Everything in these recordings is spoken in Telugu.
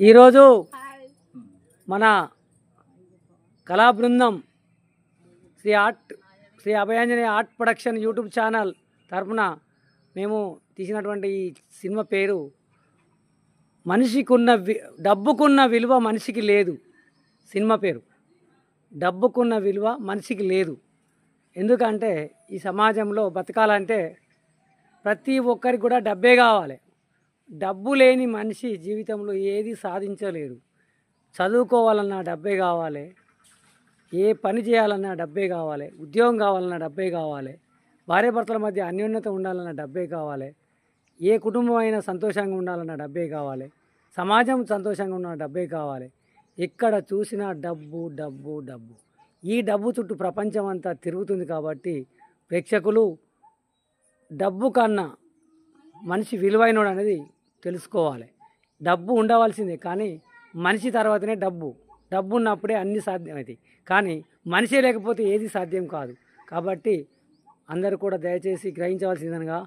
ఈరోజు మన కళా బృందం Shri Abhayanjaneya art production YouTube channel తరఫున మేము తీసినటువంటి ఈ సినిమా పేరు డబ్బుకున్న విలువ మనిషికి లేదు. సినిమా పేరు డబ్బుకున్న విలువ మనిషికి లేదు. ఎందుకంటే ఈ సమాజంలో బతకాలంటే ప్రతి ఒక్కరికి కూడా డబ్బే కావాలి. డబ్బు లేని మనిషి జీవితంలో ఏది సాధించలేడు. చదువుకోవాలన్నా డబ్బే కావాలి, ఏ పని చేయాలన్నా డబ్బే కావాలి, ఉద్యోగం కావాలన్నా డబ్బే కావాలి, భార్యాభర్తల మధ్య అన్యోన్యత ఉండాలన్నా డబ్బే కావాలి, ఏ కుటుంబం అయినా సంతోషంగా ఉండాలన్నా డబ్బే కావాలి, సమాజం సంతోషంగా ఉన్న డబ్బే కావాలి. ఎక్కడ చూసినా డబ్బు డబ్బు డబ్బు. ఈ డబ్బు చుట్టూ ప్రపంచం అంతా తిరుగుతుంది. కాబట్టి ప్రేక్షకులు డబ్బు కన్నా మనిషి విలువైనడు అనేది తెలుసుకోవాలి. డబ్బు ఉండవలసిందే, కానీ మనిషి తర్వాతనే డబ్బు ఉన్నప్పుడే అన్నీ సాధ్యమవుతాయి. కానీ మనిషే లేకపోతే ఏది సాధ్యం కాదు. కాబట్టి అందరూ కూడా దయచేసి గ్రహించవలసిందనగా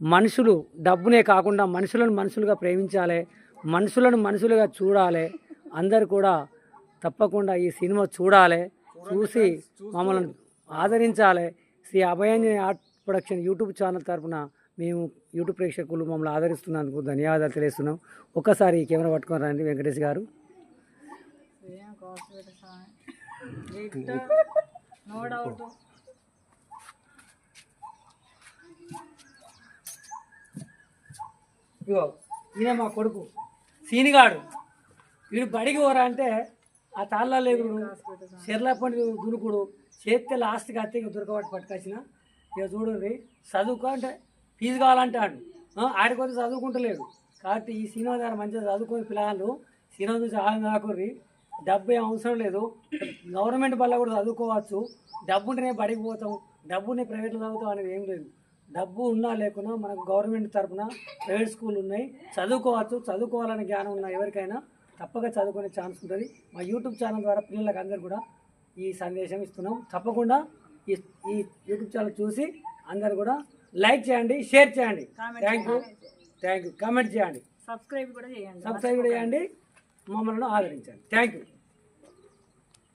మనుషులు డబ్బునే కాకుండా మనుషులను మనుషులుగా ప్రేమించాలి, మనుషులను మనుషులుగా చూడాలి. అందరూ కూడా తప్పకుండా ఈ సినిమా చూడాలి, చూసి మమ్మల్ని ఆదరించాలి. Shri Abhayanjaneya art production YouTube channel తరఫున మేము యూట్యూబ్ ప్రేక్షకులు మమ్మల్ని ఆదరిస్తున్నందుకు ధన్యవాదాలు తెలియజేస్తున్నాం. ఒక్కసారి కెమెరా పట్టుకొని రండి వెంకటేష్ గారు. ఇగో ఈయన మా కొడుకు సీనిగాడు. వీడు బడికి పోరా అంటే ఆ తాళ్ళ ఎగురుడు, చెర్ల పండి దురుకుడు, చేస్తే లాస్ట్కి అత్తే ఇక దొరకబట్టి పట్టుకొచ్చిన. ఇక చూడండి, చదువుకో అంటే ఫీజు కావాలంటాడు. ఆడికొద్ది చదువుకుంటలేడు. కాబట్టి ఈ సినిమా ద్వారా మంచిగా చదువుకుని పిల్లలు సినిమా చూసి ఆనంద కాకుర్రి. డబ్బు ఏం అవసరం లేదు. గవర్నమెంట్ వల్ల కూడా చదువుకోవచ్చు. డబ్బు ఉంటేనే బడికి పోతాం, డబ్బునే ప్రైవేట్లో చదువుతాం అనేది ఏం లేదు. డబ్బు ఉన్నా లేకున్నా మనకు గవర్నమెంట్ తరఫున ప్రైవేట్ స్కూల్ ఉన్నాయి, చదువుకోవచ్చు. చదువుకోవాలనే జ్ఞానం ఉన్న ఎవరికైనా తప్పక చదువుకునే ఛాన్స్ ఉంటుంది. మా యూట్యూబ్ ఛానల్ ద్వారా పిల్లలకు అందరూ కూడా ఈ సందేశం ఇస్తున్నాం. తప్పకుండా ఈ యూట్యూబ్ ఛానల్ చూసి అందరు కూడా లైక్ చేయండి, షేర్ చేయండి. Thank you. కామెంట్ చేయండి, సబ్స్క్రైబ్ కూడా చేయండి, మమ్మల్ని ఆదరించండి. Thank you.